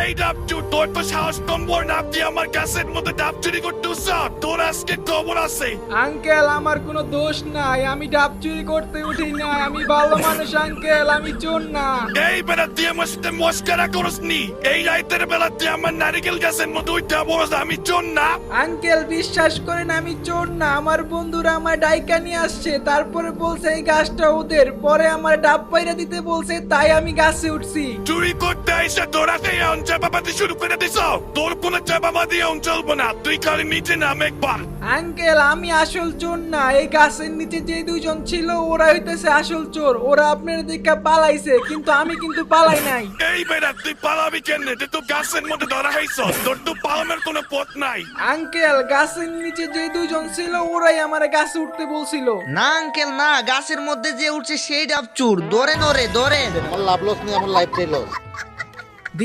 এই ডাবচুর, তোর তো সাহস কম বড় না, তুই আমার গাছের মধ্যে ডাব চুরি করতেছ। তোর আজকে খবর আছে। আঙ্কেল আমার কোনো দোষ নাই, আমি ডাব চুরি করতে উঠি না, আমি ভালো মানুষ আঙ্কেল, আমি চোর না। এই বেলা তুই আমার সাথে মস্কারা করস নি? এই রাইতের বেলা তুই আমার নারিকেল গাছের মধ্যে উঠে বলস আমি চোর না? আঙ্কেল বিশ্বাস করেন আমি চোর না, আমার বন্ধুরা আমার ডাইকা নিয়ে আসছে, তারপরে বলছে এই গাছটা ওদের, পরে আমার ডাব পাইরা দিতে বলছে, তাই আমি গাছে উঠছি। চুরি করতে আইসা তোরাতে এখন চাপাবাদি শুরু করে দিস। তোর কোনো চাপাবাদি এখন চলবো না, তুই খালি নিচে নাম একবার। আঙ্কেল আমি আসল চোর না, এই গাছের নিচে যে দুইজন ছিল ওরা হইতেছে আসল চোর, ওরা আপনার দিকে পালাইছে, কিন্তু আমি কিন্তু পালাই নাই। এই বেটা তুই পালাবি কেন? তুই তো গাছের মধ্যে ধরা খাইছ, তোর তো পালানোর কোনো পথ নাই। আঙ্কেল গাছের নিচে যে দুইজন ছিল ওরাই আমার গাছে উঠতে বলছিল। না আঙ্কেল না, গাছের মধ্যে যে উঠছে সেই ডাব চোর, ধরেন ওরে ধরেন। আমার লাভ লস নেই, আমার লাইফটাই লস।